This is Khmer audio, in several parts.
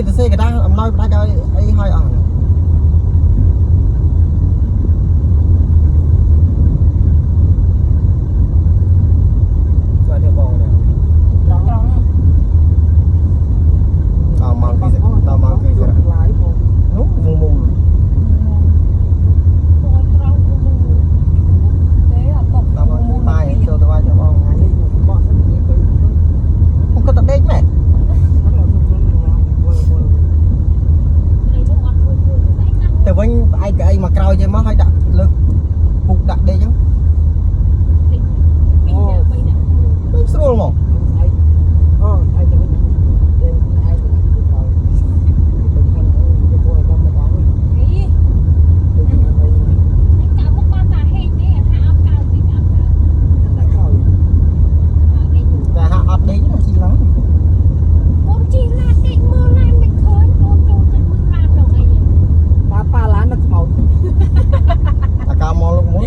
ទៅសេកដាអំណោយផ្ដាច់ឲ្យអីហើយអស់បាទទេបងណាដល់មកគឺដល់មកគឺឡាយបងនោះមុំដល់មកគឺបាយចូលទៅបាយទៅបងថ្ងៃនេះបោះសិនទៅខ្ញុំក៏តដេកមែនទៅវិញផ្អែកកៅអីមកក្រោយចេះមកឲ្យដាក់លើកពុកដាក់ដេកចឹងអូមិនស្រួលមកអូឯងទៅវិញឯងទៅក្រោយតែហាក់អត់ដេកហ្នឹងជីឡងប៉ាឡានដឹកស្មោតអាកាមកលោកមុន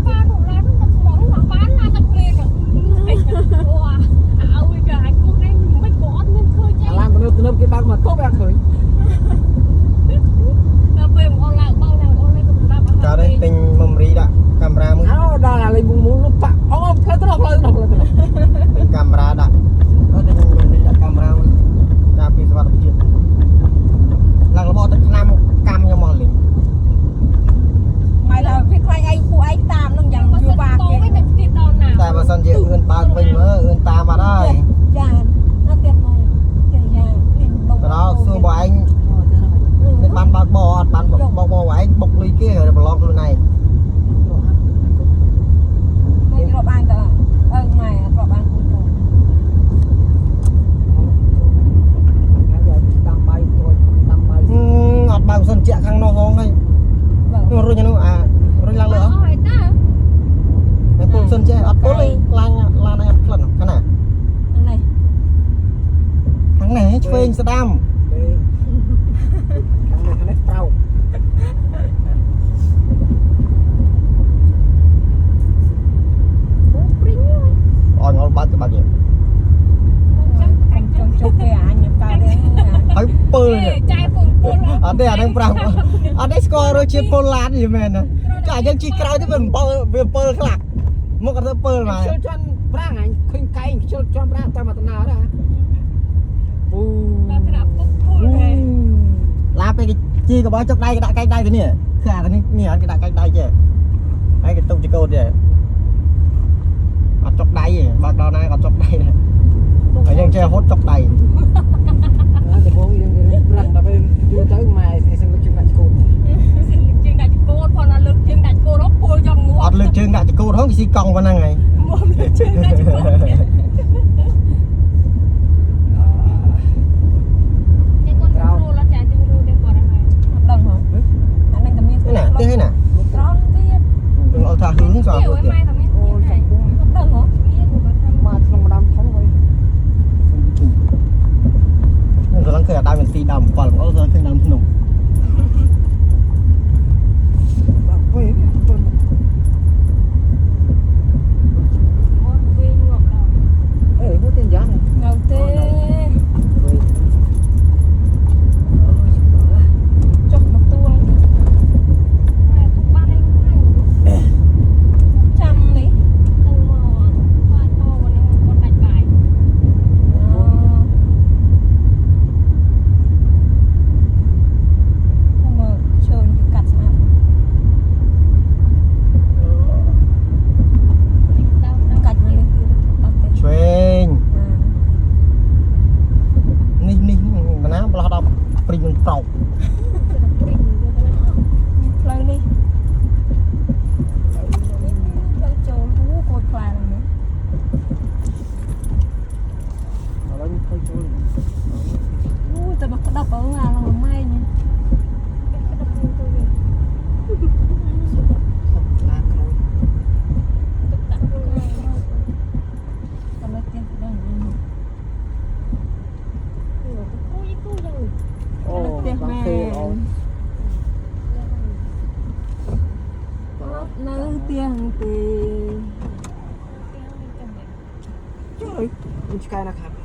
ប៉ាលោកឡានដឹកស្មោតឡើងបានឡានដឹកលេងអូអាអើយកាយគូនេះមិនក៏អត់មានឃើញទេឡានទៅទៅគេបើកមកគប់អត់ឃើញដល់ពេលមកឡើងបើឡើងអូនលេងក៏ប្រាប់អត់ដែរទិញមុំរីដាក់កាមេរ៉ាមួយអូដល់ឡានលេងមុំលោកប៉ាអូផ្លែទៅដល់ទិញកាមេរ៉ាដាក់ទៅទិញមុំរីដាក់កាមេរ៉ាមួយការពីសុវត្ថិភាពឡើងរបបទឹកឆ្នាំកម្មខ្ញុំមកលេងហើយដល់វាខ្លាញ់ឯងពួកឯងតាមនឹងយ៉ាងយូរបាគេតែបើសិនជាអឿនបើកវិញមើលអឿនតាមអត់ហើយចាអត់ទេមកចាយ៉ាងនេះដល់សួរបងឯងមិនបានបើកបោអត់បានបោកបោឯងបុកលុយគេប្រឡងខ្លួនឯងមិនរាប់អានតើម៉ែរាប់អានគូទៅតាមបាយទួយតាមបាយអត់បើកសិនជាខាងនោះហងហើយរុញនោះអារុញឡើងលើអស់ហើយតាតែពុលសិនចេះអត់ពុលទេឡានឡានអត់ក្លិនខាងណាខាងនេះឆ្វេងស្ដាំខាងនេះប្រោព្រីងអត់ងល់បាត់ទៅបាត់ទៀតអញចង់គេអញកើតទេហើយពើចាយពងពុលអត់ទេអានឹងប្រាំអត់ទេស្គាល់រសជាតិពុលឡានយីមែនណាចាយើងជីក្រោយទៅវាពើខ្លះមកអត់ទៅពើមកជិលជន់ប្រាំងអញឃើញកែងជិលជន់ប្រាំងតាមតំណើណាអូដល់ត្រាប់ពុកពុលហេឡាពេលគេជីកបោចុកដៃគេដាក់កែងដៃទៅនេះគឺអានេះអត់គេដាក់កែងដៃចេះហើយគេទុកចកោតចេះអត់ចុកដៃទេបើដល់ណាក៏ចុកដៃដែរហើយយើងចេះហត់ចុកដៃតែបងយើងប្រាំងដល់ពេលយូរទៅម៉ែឯសិនលើកជើងដាក់ចកោតជើងដាក់ចកោតផងណាលើកជើងដាក់ចកោតពុលយ៉ាងងាប់អត់លើកជើងដាក់ចកោតហងគេស៊ីកង់ប៉ុណ្ណឹងហើយមកលើកជើងដាក់ចកោតណាទេណាត្រង់ទៀតនឹងអត់ថាហឹងស្អាតទៀតអូចាំដឹងហ៎មានមកក្នុងម្ដាមធំហើយនឹងកន្លងឃើញអាដើមមានទីដើម7អូឃើញដើមភ្នំបាក់វិញអូវិញងាប់ដល់អេហូទៀនយ៉ាងនៅទេចុះមកទួងចាំនេះទៅមកបានតវនេះគាត់ដាច់បាយមកជើញកាត់ស្អាតកាច់មកនេះអត់ទេឆ្វេងនេះបណ្ណាផ្លោះដល់ព្រីងនឹងប្រោកផ្លូវនេះផ្លូវចូលគួរខ្លាំងនេះឥឡូវឃើញចូលអូតែមកក្តាប់អើអាឡងលម៉ែងក្តាប់ទៅវិញឡានក្រួយទឹកដាក់រួយតែមកទៀតដល់វិញគូយ៉ាងអូបាក់ទេអូនៅទៀងទេជួយមិនឆ្កែណាខាត់